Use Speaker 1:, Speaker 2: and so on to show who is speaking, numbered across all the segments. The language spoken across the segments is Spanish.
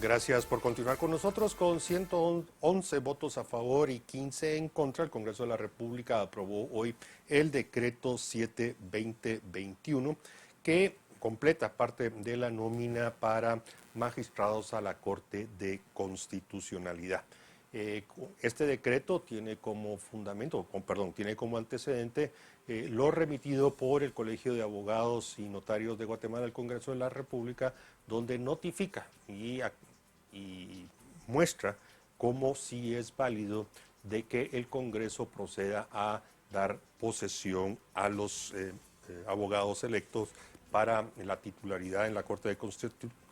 Speaker 1: Gracias por continuar con nosotros. Con 111 votos a favor y 15 en contra, el Congreso de la República aprobó hoy el decreto 7-2021 que completa parte de la nómina para magistrados a la Corte de Constitucionalidad. Este decreto tiene como fundamento, tiene como antecedente lo remitido por el Colegio de Abogados y Notarios de Guatemala al Congreso de la República, donde notifica y muestra cómo sí es válido de que el Congreso proceda a dar posesión a los abogados electos para la titularidad en la Corte de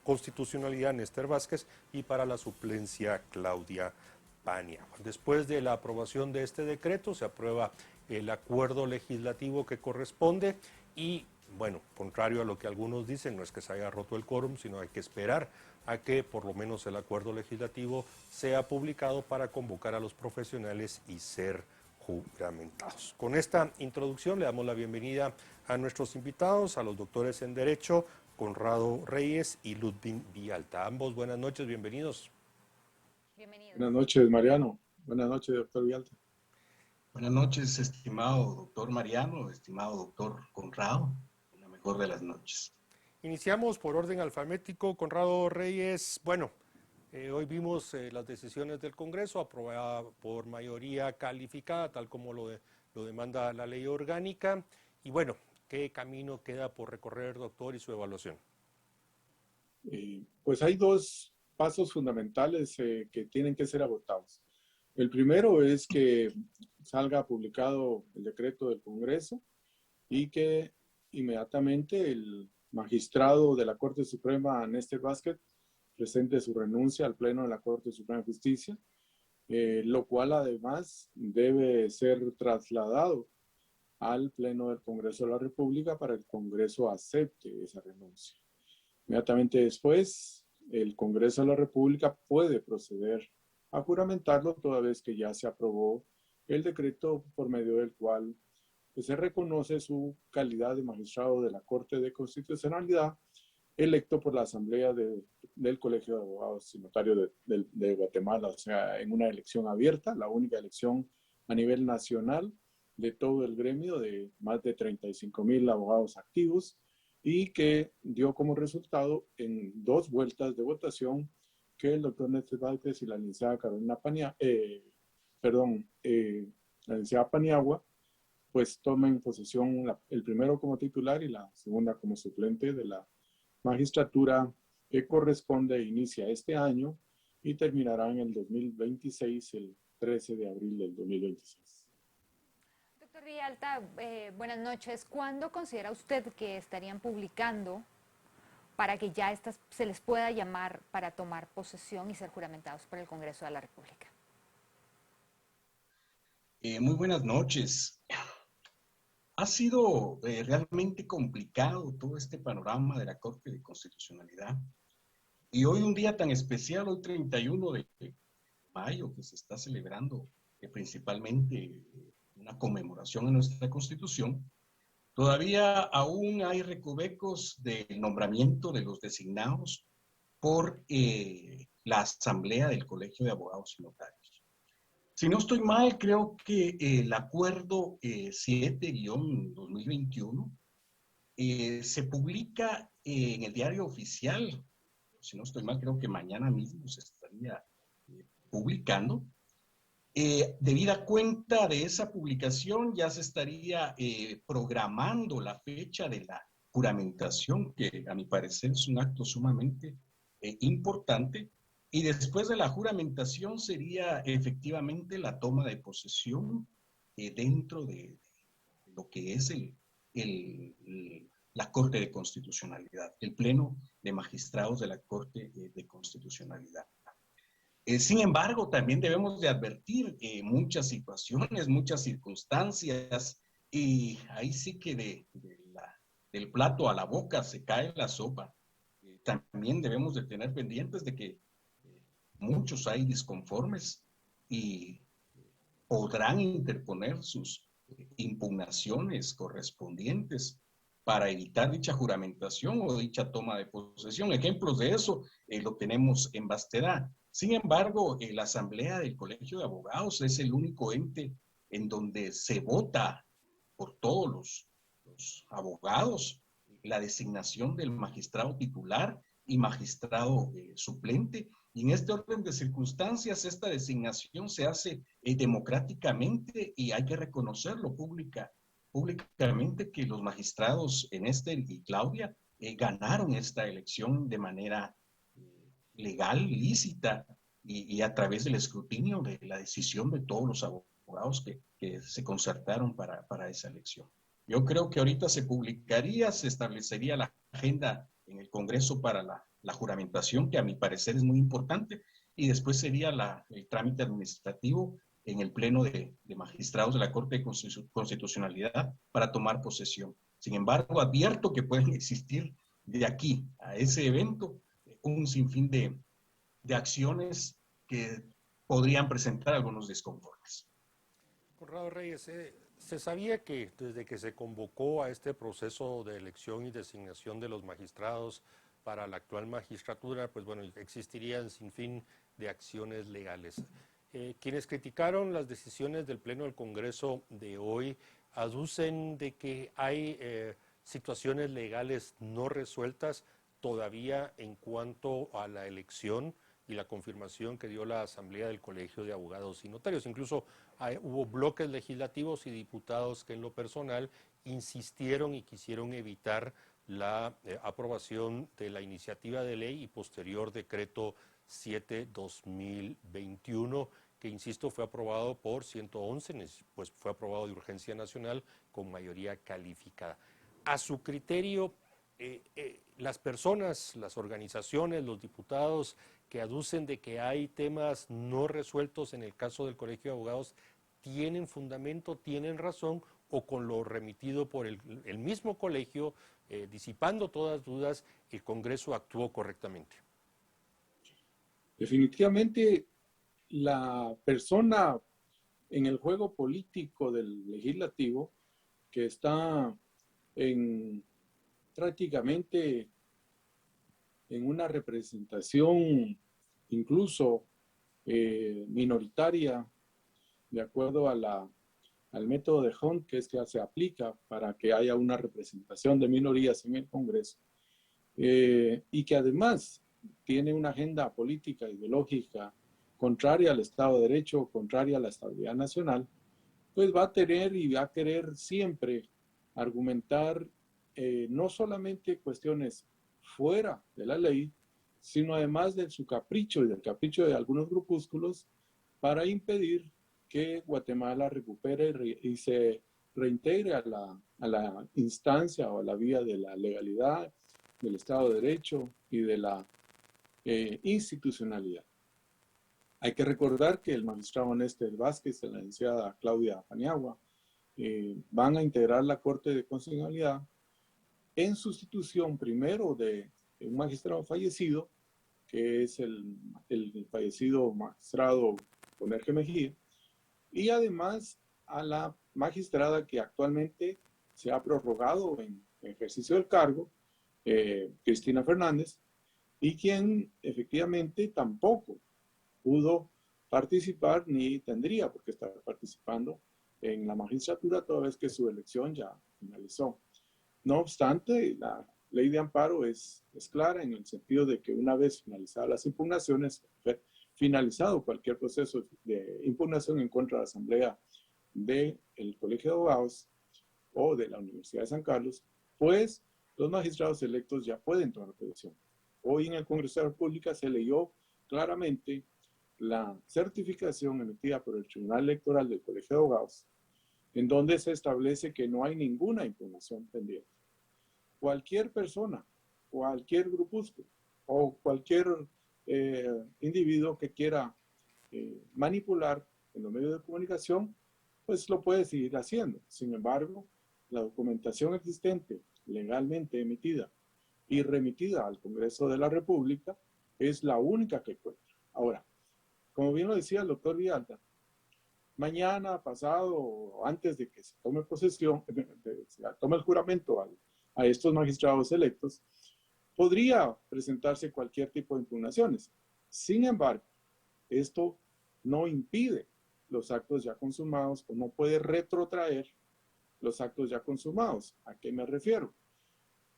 Speaker 1: Constitucionalidad Néstor Vázquez y para la suplencia Claudia Paniagua. Después de la aprobación de este decreto se aprueba el acuerdo legislativo que corresponde y, bueno, contrario a lo que algunos dicen, no es que se haya roto el quórum, sino hay que esperar a que por lo menos el acuerdo legislativo sea publicado para convocar a los profesionales y ser juramentados. Con esta introducción le damos la bienvenida a nuestros invitados, a los doctores en Derecho, Conrado Reyes y Ludwig Villalta. Ambos, buenas noches, bienvenidos.
Speaker 2: Bienvenidos.
Speaker 3: Buenas noches, Mariano. Buenas noches, doctor Villalta.
Speaker 4: Buenas noches, estimado doctor Mariano, estimado doctor Conrado. La mejor de las noches.
Speaker 1: Iniciamos por orden alfabético. Conrado Reyes, bueno, hoy vimos las decisiones del Congreso aprobadas por mayoría calificada, tal como lo demanda la ley orgánica. Y bueno, ¿qué camino queda por recorrer, doctor, y su evaluación?
Speaker 3: Pues hay dos pasos fundamentales que tienen que ser abordados. El primero es que salga publicado el decreto del Congreso y que inmediatamente el magistrado de la Corte Suprema, Néstor Vázquez, presente su renuncia al Pleno de la Corte Suprema de Justicia, lo cual además debe ser trasladado al Pleno del Congreso de la República para que el Congreso acepte esa renuncia. Inmediatamente después, el Congreso de la República puede proceder a juramentarlo toda vez que ya se aprobó el decreto por medio del cual se reconoce su calidad de magistrado de la Corte de Constitucionalidad electo por la Asamblea del Colegio de Abogados y Notarios de Guatemala, o sea, en una elección abierta, la única elección a nivel nacional de todo el gremio de más de 35,000 abogados activos y que dio como resultado en 2 vueltas de votación que el doctor Néstor Vázquez y la licenciada la licenciada Paniagua pues tomen posesión el primero como titular y la segunda como suplente de la magistratura que corresponde e inicia este año y terminará en el 2026, el 13 de abril del 2026.
Speaker 2: Doctor Villalta, buenas noches. ¿Cuándo considera usted que estarían publicando para que ya se les pueda llamar para tomar posesión y ser juramentados por el Congreso de la República?
Speaker 4: Muy buenas noches. Ha sido realmente complicado todo este panorama de la Corte de Constitucionalidad. Y hoy un día tan especial, hoy 31 de mayo, que se está celebrando principalmente una conmemoración a nuestra Constitución, todavía aún hay recovecos del nombramiento de los designados por la Asamblea del Colegio de Abogados y Notarios. Si no estoy mal, creo que el acuerdo 7-2021 se publica en el diario oficial. Si no estoy mal, creo que mañana mismo se estaría publicando. Debida cuenta de esa publicación, ya se estaría programando la fecha de la juramentación, que a mi parecer es un acto sumamente importante. Y después de la juramentación sería efectivamente la toma de posesión dentro de lo que es la Corte de Constitucionalidad, el Pleno de Magistrados de la Corte de Constitucionalidad. Sin embargo, también debemos de advertir muchas situaciones, muchas circunstancias, y ahí sí que del plato a la boca se cae la sopa. También debemos de tener pendientes de que muchos hay disconformes y podrán interponer sus impugnaciones correspondientes para evitar dicha juramentación o dicha toma de posesión. Ejemplos de eso lo tenemos en vastedad. Sin embargo, la Asamblea del Colegio de Abogados es el único ente en donde se vota por todos los abogados la designación del magistrado titular y magistrado suplente. Y en este orden de circunstancias, esta designación se hace democráticamente y hay que reconocerlo públicamente que los magistrados Enester y Claudia ganaron esta elección de manera legal, lícita y a través del escrutinio de la decisión de todos los abogados que se concertaron para esa elección. Yo creo que ahorita se publicaría, se establecería la agenda en el Congreso para la juramentación, que a mi parecer es muy importante, y después sería el trámite administrativo en el Pleno de Magistrados de la Corte de Constitucionalidad para tomar posesión. Sin embargo, advierto que pueden existir de aquí a ese evento un sinfín de acciones que podrían presentar algunos desconformes.
Speaker 1: Conrado Reyes, se sabía que desde que se convocó a este proceso de elección y designación de los magistrados para la actual magistratura, pues bueno, existirían sin fin de acciones legales. Quienes criticaron las decisiones del Pleno del Congreso de hoy aducen de que hay situaciones legales no resueltas todavía en cuanto a la elección y la confirmación que dio la Asamblea del Colegio de Abogados y Notarios. Incluso hubo bloques legislativos y diputados que en lo personal insistieron y quisieron evitar la aprobación de la iniciativa de ley y posterior decreto 7/2021, que insisto fue aprobado por 111, pues fue aprobado de urgencia nacional con mayoría calificada. A su criterio, las personas, las organizaciones, los diputados que aducen de que hay temas no resueltos en el caso del Colegio de Abogados, ¿tienen fundamento, tienen razón, o con lo remitido por el mismo colegio, disipando todas dudas, el Congreso actuó correctamente?
Speaker 3: Definitivamente, la persona en el juego político del legislativo que está prácticamente en una representación incluso minoritaria, de acuerdo al método de Hunt, que es que se aplica para que haya una representación de minorías en el Congreso, y que además tiene una agenda política, ideológica, contraria al Estado de Derecho, contraria a la estabilidad nacional, pues va a tener y va a querer siempre argumentar no solamente cuestiones fuera de la ley, sino además de su capricho y del capricho de algunos grupúsculos para impedir que Guatemala recupere y se reintegre a la instancia o a la vía de la legalidad, del Estado de Derecho y de la institucionalidad. Hay que recordar que el magistrado Néstor Vázquez y la licenciada Claudia Paniagua van a integrar la Corte de Constitucionalidad en sustitución primero de un magistrado fallecido, que es el fallecido magistrado Bonerge Mejía, y además a la magistrada que actualmente se ha prorrogado en ejercicio del cargo, Cristina Fernández, y quien efectivamente tampoco pudo participar ni tendría por qué estar participando en la magistratura toda vez que su elección ya finalizó. No obstante, la ley de amparo es clara en el sentido de que una vez finalizadas las impugnaciones, finalizado cualquier proceso de impugnación en contra de la Asamblea del Colegio de Abogados o de la Universidad de San Carlos, pues los magistrados electos ya pueden tomar posesión. Hoy en el Congreso de la República se leyó claramente la certificación emitida por el Tribunal Electoral del Colegio de Abogados, en donde se establece que no hay ninguna impugnación pendiente. Cualquier persona, cualquier grupúsculo o cualquier individuo que quiera manipular en los medios de comunicación, pues lo puede seguir haciendo. Sin embargo, la documentación existente, legalmente emitida y remitida al Congreso de la República, es la única que cuenta. Ahora, como bien lo decía el doctor Villalta, mañana, pasado, o antes de que se tome posesión, se tome el juramento a estos magistrados electos, podría presentarse cualquier tipo de impugnaciones. Sin embargo, esto no impide los actos ya consumados o no puede retrotraer los actos ya consumados. ¿A qué me refiero?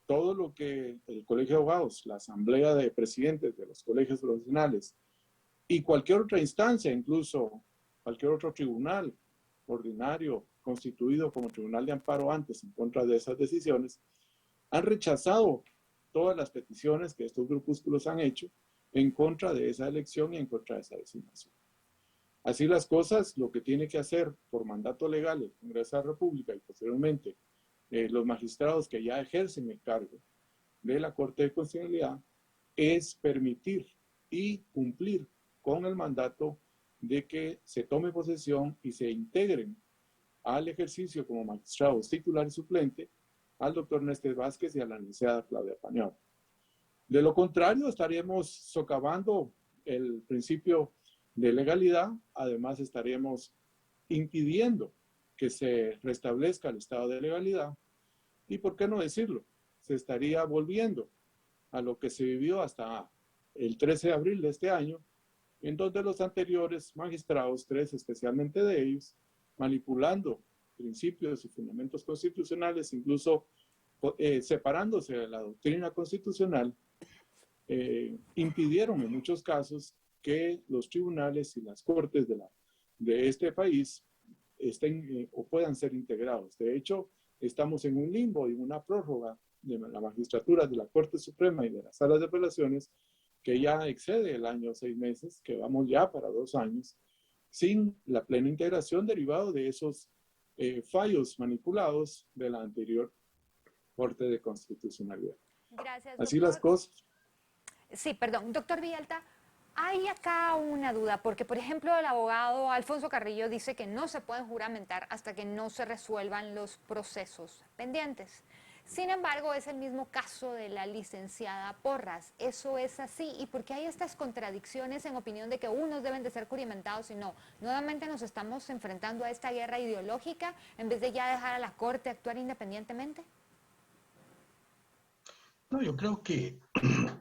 Speaker 3: Todo lo que el Colegio de Abogados, la Asamblea de Presidentes de los colegios profesionales y cualquier otra instancia, incluso cualquier otro tribunal ordinario constituido como tribunal de amparo antes en contra de esas decisiones, han rechazado todas las peticiones que estos grupúsculos han hecho en contra de esa elección y en contra de esa designación. Así las cosas, lo que tiene que hacer por mandato legal el Congreso de la República y posteriormente los magistrados que ya ejercen el cargo de la Corte de Constitucionalidad es permitir y cumplir con el mandato de que se tome posesión y se integren al ejercicio como magistrados titular y suplente al doctor Néstor Vázquez y a la licenciada Claudia Paniagua. De lo contrario, estaríamos socavando el principio de legalidad, además estaríamos impidiendo que se restablezca el estado de legalidad y, por qué no decirlo, se estaría volviendo a lo que se vivió hasta el 13 de abril de este año, en donde los anteriores magistrados, tres especialmente de ellos, manipulando principios y fundamentos constitucionales, incluso separándose de la doctrina constitucional, impidieron en muchos casos que los tribunales y las cortes de este país estén o puedan ser integrados. De hecho, estamos en un limbo y una prórroga de la magistratura de la Corte Suprema y de las salas de apelaciones que ya excede el año 6 meses, que vamos ya para 2 años, sin la plena integración derivado de esos fallos manipulados de la anterior Corte de Constitucionalidad.
Speaker 2: Gracias,
Speaker 3: Así
Speaker 2: doctor.
Speaker 3: las cosas.
Speaker 2: Sí, perdón. Doctor Villalta, hay acá una duda, porque por ejemplo el abogado Alfonso Carrillo dice que no se pueden juramentar hasta que no se resuelvan los procesos pendientes. Sin embargo, es el mismo caso de la licenciada Porras. ¿Eso es así? ¿Y por qué hay estas contradicciones en opinión de que unos deben de ser juramentados y no? Nuevamente nos estamos enfrentando a esta guerra ideológica en vez de ya dejar a la Corte actuar independientemente.
Speaker 4: No, yo creo que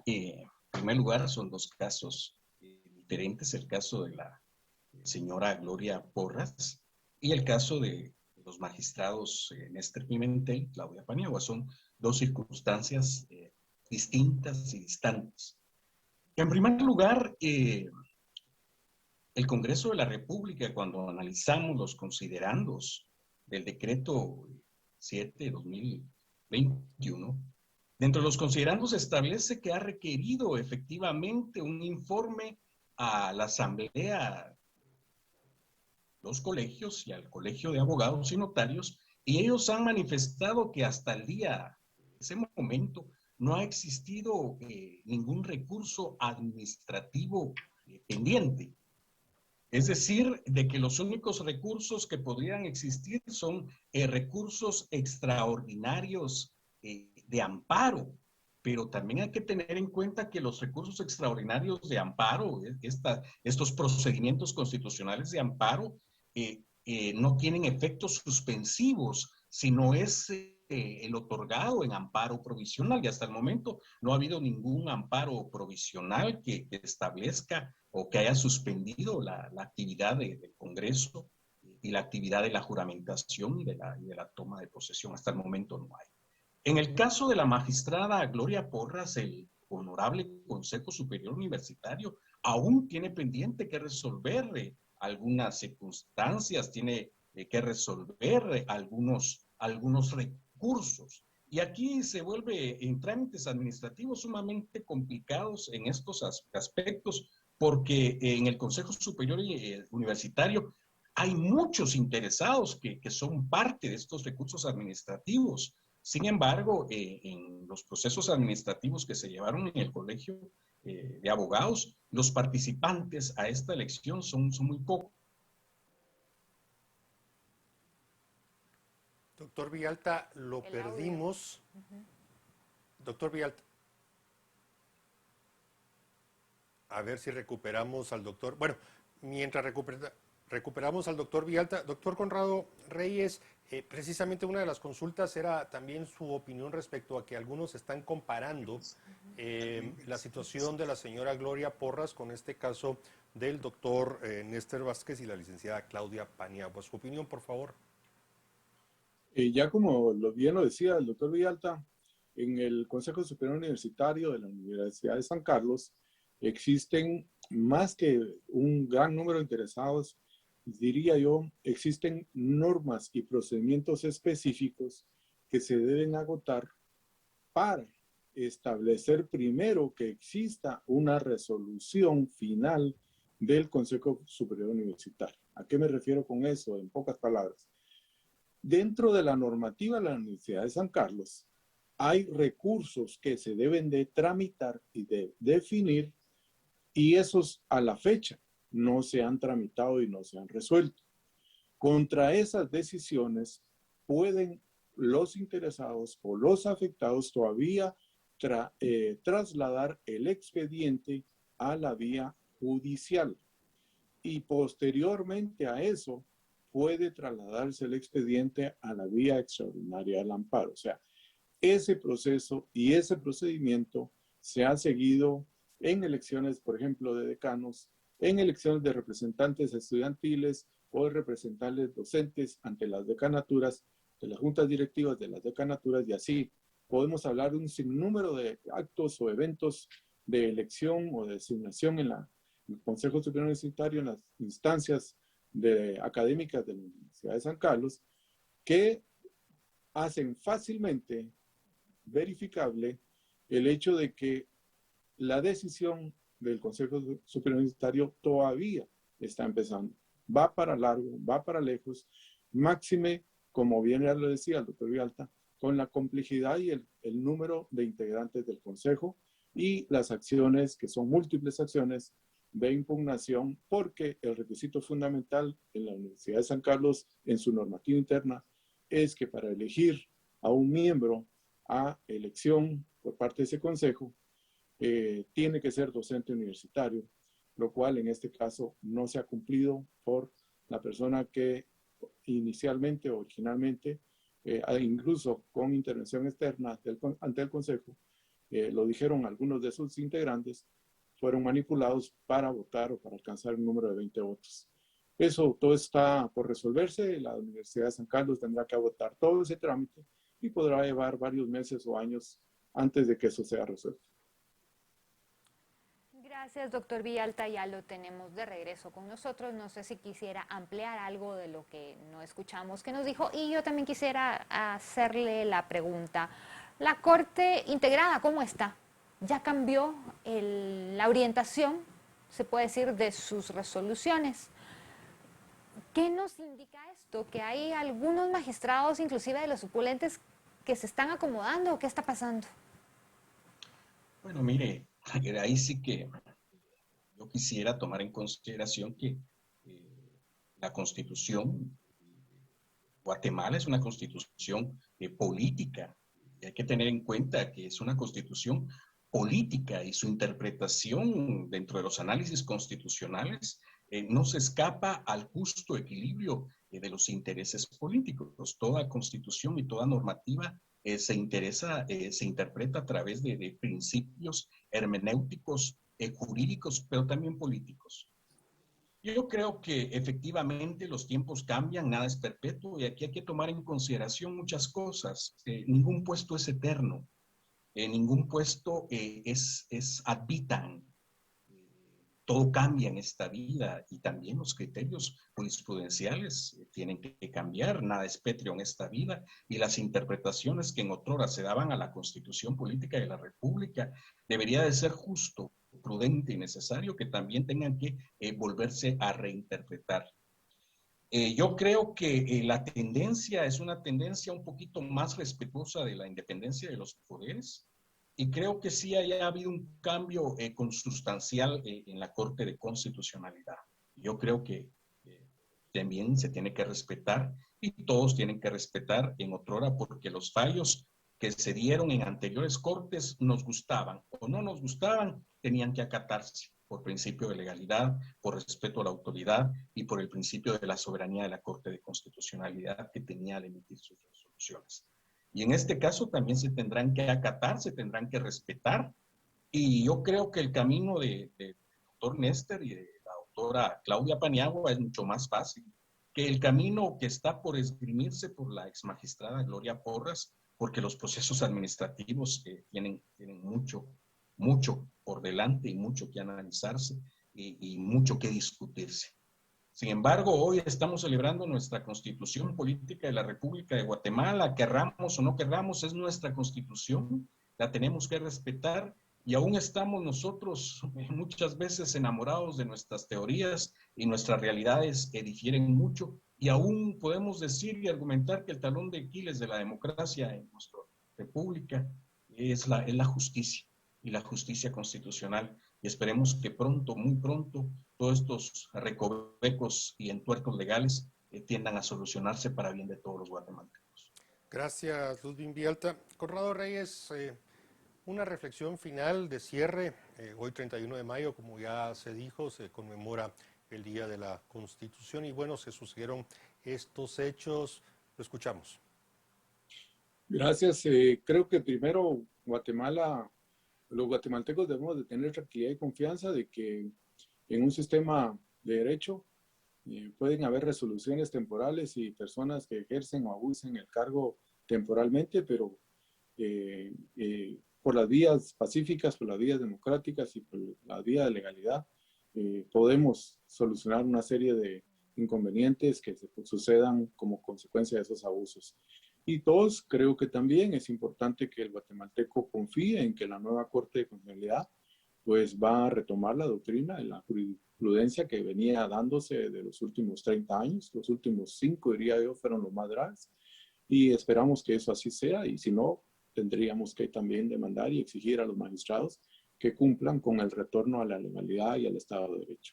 Speaker 4: en primer lugar son dos casos diferentes, el caso de la señora Gloria Porras y el caso de los magistrados Néstor Pimentel y Claudia Paniagua. Son dos circunstancias distintas y distantes. En primer lugar, el Congreso de la República, cuando analizamos los considerandos del decreto 7 de 2021, dentro de los considerandos establece que ha requerido efectivamente un informe a la Asamblea, los colegios y al Colegio de Abogados y Notarios, y ellos han manifestado que hasta el día, ese momento, no ha existido ningún recurso administrativo pendiente. Es decir, de que los únicos recursos que podrían existir son recursos extraordinarios de amparo, pero también hay que tener en cuenta que los recursos extraordinarios de amparo, estos procedimientos constitucionales de amparo, no tienen efectos suspensivos, sino es el otorgado en amparo provisional, y hasta el momento no ha habido ningún amparo provisional que establezca o que haya suspendido la actividad del Congreso y la actividad de la juramentación y de la toma de posesión. Hasta el momento no hay. En el caso de la magistrada Gloria Porras, el Honorable Consejo Superior Universitario aún tiene pendiente que resolver algunas circunstancias, tiene que resolver algunos recursos. Y aquí se vuelve en trámites administrativos sumamente complicados en estos aspectos, porque en el Consejo Superior Universitario hay muchos interesados que son parte de estos recursos administrativos. Sin embargo, en los procesos administrativos que se llevaron en el Colegio de Abogados, los participantes a esta elección son muy pocos.
Speaker 1: Doctor Villalta, lo
Speaker 2: El
Speaker 1: perdimos. Doctor Villalta. A ver si recuperamos al doctor. Bueno, mientras recuperamos al doctor Villalta, doctor Conrado Reyes, Precisamente una de las consultas era también su opinión respecto a que algunos están comparando la situación de la señora Gloria Porras con este caso del doctor Néstor Vázquez y la licenciada Claudia Paniagua. Su opinión, por favor.
Speaker 3: Ya como bien lo decía el doctor Villalta, en el Consejo Superior Universitario de la Universidad de San Carlos existen más que un gran número de interesados, diría yo, existen normas y procedimientos específicos que se deben agotar para establecer primero que exista una resolución final del Consejo Superior Universitario. ¿A qué me refiero con eso? En pocas palabras. Dentro de la normativa de la Universidad de San Carlos, hay recursos que se deben de tramitar y de definir, y esos a la fecha no se han tramitado y no se han resuelto. Contra esas decisiones pueden los interesados o los afectados todavía trasladar el expediente a la vía judicial. Y posteriormente a eso puede trasladarse el expediente a la vía extraordinaria del amparo. O sea, ese proceso y ese procedimiento se ha seguido en elecciones, por ejemplo, de decanos, en elecciones de representantes estudiantiles o de representantes docentes ante las decanaturas, de las juntas directivas de las decanaturas, y así podemos hablar de un sinnúmero de actos o eventos de elección o de designación en el Consejo Superior Universitario, en las instancias académicas de la Universidad de San Carlos, que hacen fácilmente verificable el hecho de que la decisión del Consejo Superior Universitario todavía está empezando. Va para largo, va para lejos, máxime, como bien ya lo decía el doctor Villalta, con la complejidad y el número de integrantes del Consejo y las acciones, que son múltiples acciones de impugnación, porque el requisito fundamental en la Universidad de San Carlos, en su normativa interna, es que para elegir a un miembro a elección por parte de ese consejo, tiene que ser docente universitario, lo cual en este caso no se ha cumplido por la persona que inicialmente, originalmente, incluso con intervención externa ante el consejo, lo dijeron algunos de sus integrantes, fueron manipulados para votar o para alcanzar un número de 20 votos. Eso todo está por resolverse. La Universidad de San Carlos tendrá que agotar todo ese trámite y podrá llevar varios meses o años antes de que eso sea resuelto.
Speaker 2: Gracias, doctor Villalta, ya lo tenemos de regreso con nosotros. No sé si quisiera ampliar algo de lo que no escuchamos que nos dijo, y yo también quisiera hacerle la pregunta. La Corte Integrada, ¿cómo está? ¿Ya cambió la orientación, se puede decir, de sus resoluciones? ¿Qué nos indica esto? ¿Que hay algunos magistrados, inclusive de los suplentes, que se están acomodando o qué está pasando?
Speaker 4: Bueno, mire, ahí sí que yo quisiera tomar en consideración que la Constitución de Guatemala es una constitución política. Y hay que tener en cuenta que es una constitución política y su interpretación dentro de los análisis constitucionales no se escapa al justo equilibrio de los intereses políticos. Toda constitución y toda normativa se interpreta a través de principios hermenéuticos, jurídicos, pero también políticos. Yo creo que efectivamente los tiempos cambian, nada es perpetuo, y aquí hay que tomar en consideración muchas cosas. Ningún puesto es eterno, ningún puesto es ad vitam. Todo cambia en esta vida y también los criterios jurisprudenciales tienen que cambiar. Nada es pétreo en esta vida, y las interpretaciones que en otrora se daban a la Constitución Política de la República debería de ser justo, prudente y necesario que también tengan que volverse a reinterpretar. Yo creo que la tendencia es una tendencia un poquito más respetuosa de la independencia de los poderes, y creo que sí haya habido un cambio consustancial en la Corte de Constitucionalidad. Yo creo que también se tiene que respetar, y todos tienen que respetar en otrora, porque los fallos que se dieron en anteriores cortes nos gustaban o no nos gustaban, tenían que acatarse. por principio de legalidad, por respeto a la autoridad y por el principio de la soberanía de la Corte de Constitucionalidad que tenía al emitir sus resoluciones. Y en este caso también se tendrán que acatar, se tendrán que respetar. Y yo creo que el camino del doctor Néstor y de la doctora Claudia Paniagua es mucho más fácil que el camino que está por esgrimirse por la exmagistrada Gloria Porras, porque los procesos administrativos tienen mucho por delante y mucho que analizarse y mucho que discutirse. Sin embargo, hoy estamos celebrando nuestra Constitución Política de la República de Guatemala, querramos o no querramos, es nuestra Constitución, la tenemos que respetar y aún estamos nosotros muchas veces enamorados de nuestras teorías y nuestras realidades que difieren mucho y aún podemos decir y argumentar que el talón de Aquiles de la democracia en nuestra República es la justicia y la justicia constitucional y esperemos que pronto, muy pronto, todos estos recovecos y entuertos legales tiendan a solucionarse para bien de todos los guatemaltecos.
Speaker 1: Gracias, Ludwig Vialta. Conrado Reyes, una reflexión final de cierre. Hoy 31 de mayo, como ya se dijo, se conmemora el Día de la Constitución y bueno, se sucedieron estos hechos. Lo escuchamos.
Speaker 3: Gracias. Creo que primero Guatemala, los guatemaltecos debemos de tener tranquilidad y confianza de que en un sistema de derecho pueden haber resoluciones temporales y personas que ejercen o abusen el cargo temporalmente, pero por las vías pacíficas, por las vías democráticas y por la vía de legalidad, podemos solucionar una serie de inconvenientes que sucedan como consecuencia de esos abusos. Y todos, creo que también es importante que el guatemalteco confíe en que la nueva Corte de Constitucionalidad pues va a retomar la doctrina, la jurisprudencia que venía dándose de los últimos 30 años, los últimos 5 diría yo fueron los más graves y esperamos que eso así sea y si no, tendríamos que también demandar y exigir a los magistrados que cumplan con el retorno a la legalidad y al Estado de Derecho.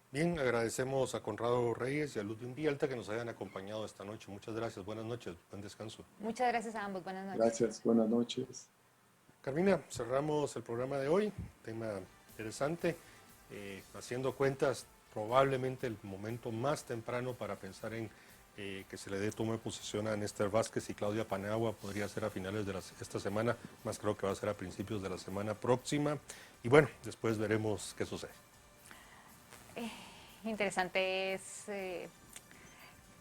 Speaker 1: Bien, agradecemos a Conrado Reyes y a Ludwig Vialta que nos hayan acompañado esta noche. Muchas gracias, buenas noches, buen descanso.
Speaker 2: Muchas gracias a ambos, buenas noches.
Speaker 3: Gracias, buenas noches.
Speaker 1: Carmina, cerramos el programa de hoy, tema interesante, haciendo cuentas, probablemente el momento más temprano para pensar en que se le dé toma de posesión a Néstor Vázquez y Claudia Paniagua podría ser a finales de esta semana, más creo que va a ser a principios de la semana próxima, y bueno, después veremos qué sucede.
Speaker 2: Interesante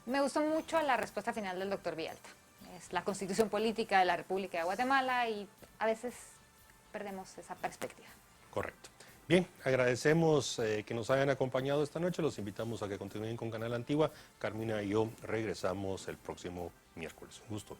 Speaker 2: me gustó mucho la respuesta final del doctor Vialta. Es la Constitución Política de la República de Guatemala y a veces perdemos esa perspectiva.
Speaker 1: Correcto. Bien, agradecemos que nos hayan acompañado esta noche, los invitamos a que continúen con Canal Antigua. Carmina y yo regresamos el próximo miércoles. Un gusto.